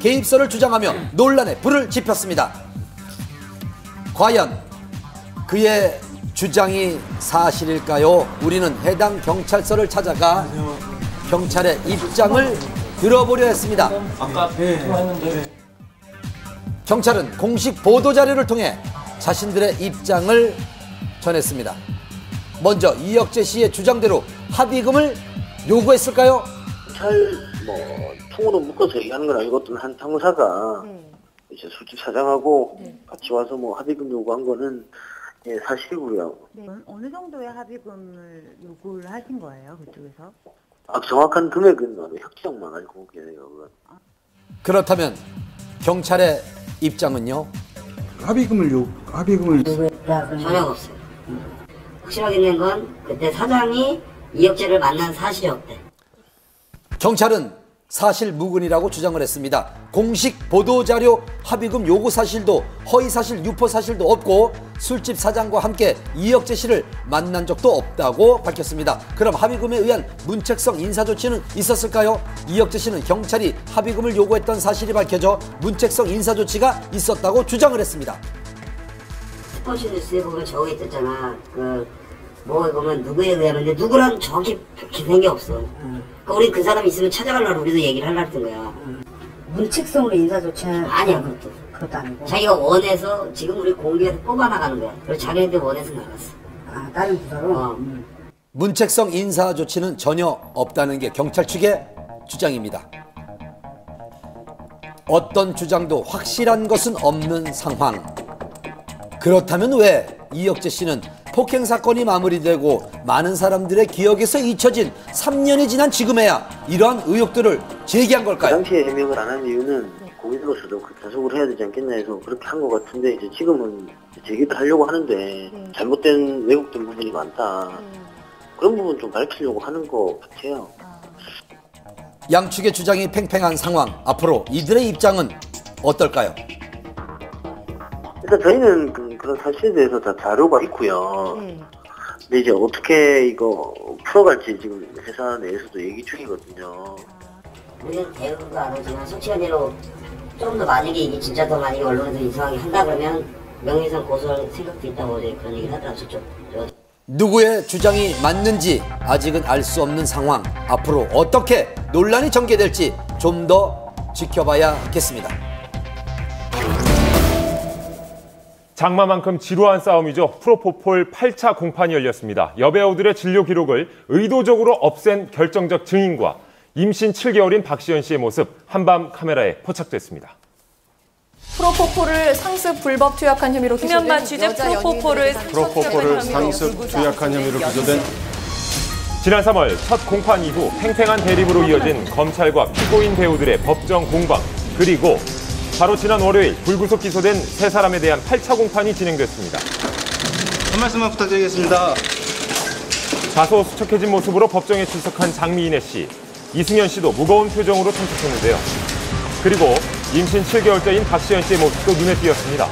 개입설을 주장하며 논란에 불을 지폈습니다. 과연 그의 주장이 사실일까요? 우리는 해당 경찰서를 찾아가 경찰의 입장을 들어보려 했습니다. 경찰은 공식 보도자료를 통해 자신들의 입장을 전했습니다. 먼저 이혁재 씨의 주장대로 합의금을 요구했을까요? 경찰 통으로 묶어서 얘기하는 건 아니고 어떤 한 상무사가 이제 술집 사장하고 같이 와서 합의금 요구한 거는 사실이고요. 네. 어느 정도의 합의금을 요구를 하신 거예요, 그쪽에서? 정확한 금액은 혁정만 알고 계세요. 그렇다면 경찰의 입장은요? 합의금을 전혀 없어요. 확실하게 있는 건 그때 사장이 이혁재를 만난 사실이 없대. 경찰은 사실 무근이라고 주장을 했습니다. 공식 보도자료 합의금 요구 사실도 허위사실 유포 사실도 없고 술집 사장과 함께 이혁재 씨를 만난 적도 없다고 밝혔습니다. 그럼 합의금에 의한 문책성 인사조치는 있었을까요? 이혁재 씨는 경찰이 합의금을 요구했던 사실이 밝혀져 문책성 인사조치가 있었다고 주장을 했습니다. 스포츠 뉴스에 보면 적어 있었잖아. 보면 누구에 의하는데 누구랑 정확히 기생이 없어. 그러니까 우리 그 사람 있으면 찾아가려고 우리도 얘기를 하려고 했던 거야. 문책성으로 인사조치는 아니야, 그것도 아니고. 자기가 원해서 지금 우리 공개해서 뽑아나가는 거야. 그래서 자기네들 원해서 나갔어. 다른 부서로? 문책성 인사 조치는 전혀 없다는 게 경찰 측의 주장입니다. 어떤 주장도 확실한 것은 없는 상황. 그렇다면 왜 이혁재 씨는 폭행 사건이 마무리되고 많은 사람들의 기억에서 잊혀진 3년이 지난 지금에야 이러한 의혹들을 제기한 걸까요? 그 당시에 해명을 안 한 이유는 고민으로서도 단속을 해야 되지 않겠냐 해서 그렇게 한 것 같은데 이제 지금은 제기를 하려고 하는데 잘못된 왜곡된 부분이 많다. 그런 부분 좀 밝히려고 하는 것 같아요. 양측의 주장이 팽팽한 상황. 앞으로 이들의 입장은 어떨까요? 일단 저희는 그런 사실에 대해서 다 자료가 있고요. 근데 이제 어떻게 이거 풀어갈지 지금 회사 내에서도 얘기 중이거든요. 우리는 대응도 안 하지만 솔직한 예로 좀 더 만약에 이게 진짜 더 만약에 언론에서 이상하게 한다 그러면 명예훼손 고소할 생각도 있다고 어제 그런 얘기를 하더라고요. 저쪽. 누구의 주장이 맞는지 아직은 알 수 없는 상황. 앞으로 어떻게 논란이 전개될지 좀 더 지켜봐야겠습니다. 장마만큼 지루한 싸움이죠. 프로포폴 8차 공판이 열렸습니다. 여배우들의 진료 기록을 의도적으로 없앤 결정적 증인과 임신 7개월인 박시연 씨의 모습 한밤 카메라에 포착됐습니다. 프로포폴을 상습 불법 투약한 혐의로 기소된 취재 프로포폴을 상습 투약한 혐의로 기소된 지난 3월 첫 공판 이후 팽팽한 대립으로 이어진 검찰과 피고인 배우들의 법정 공방, 그리고 바로 지난 월요일 불구속 기소된 세 사람에 대한 8차 공판이 진행됐습니다. 한 말씀만 부탁드리겠습니다. 다소 수척해진 모습으로 법정에 출석한 장미인혜 씨, 이승현 씨도 무거운 표정으로 참석했는데요. 그리고 임신 7개월째인 박시연 씨의 모습도 눈에 띄었습니다.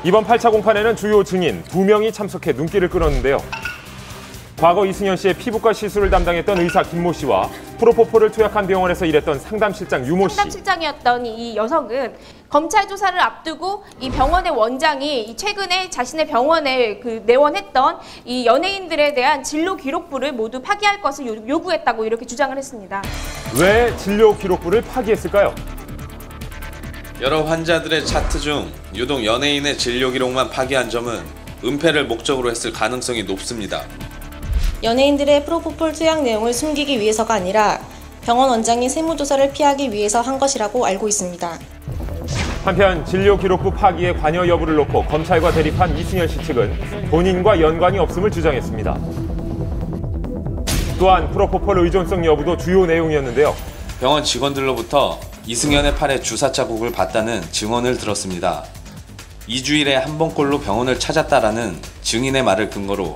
이번 8차 공판에는 주요 증인 2명이 참석해 눈길을 끌었는데요. 과거 이승현 씨의 피부과 시술을 담당했던 의사 김모 씨와 프로포폴을 투약한 병원에서 일했던 상담실장 유모 씨. 상담실장이었던 이 여성은 검찰 조사를 앞두고 이 병원의 원장이 최근에 자신의 병원에 내원했던 이 연예인들에 대한 진료 기록부를 모두 파기할 것을 요구했다고 이렇게 주장을 했습니다. 왜 진료 기록부를 파기했을까요? 여러 환자들의 차트 중 유독 연예인의 진료 기록만 파기한 점은 은폐를 목적으로 했을 가능성이 높습니다. 연예인들의 프로포폴 투약 내용을 숨기기 위해서가 아니라 병원 원장이 세무조사를 피하기 위해서 한 것이라고 알고 있습니다. 한편 진료 기록부 파기의 관여 여부를 놓고 검찰과 대립한 이승현 씨 측은 본인과 연관이 없음을 주장했습니다. 또한 프로포폴 의존성 여부도 주요 내용이었는데요. 병원 직원들로부터 이승현의 팔에 주사 자국을 봤다는 증언을 들었습니다. 2주일에 한 번꼴로 병원을 찾았다라는 증인의 말을 근거로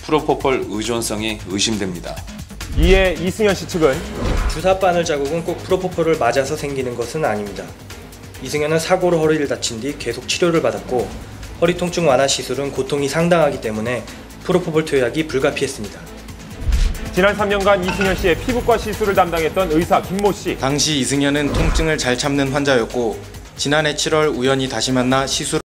프로포폴 의존성이 의심됩니다. 이에 이승현 씨 측은 주사 바늘 자국은 꼭 프로포폴을 맞아서 생기는 것은 아닙니다. 이승현은 사고로 허리를 다친 뒤 계속 치료를 받았고 허리 통증 완화 시술은 고통이 상당하기 때문에 프로포폴 투약이 불가피했습니다. 지난 3년간 이승현 씨의 피부과 시술을 담당했던 의사 김모 씨. 당시 이승현은 통증을 잘 참는 환자였고 지난해 7월 우연히 다시 만나 시술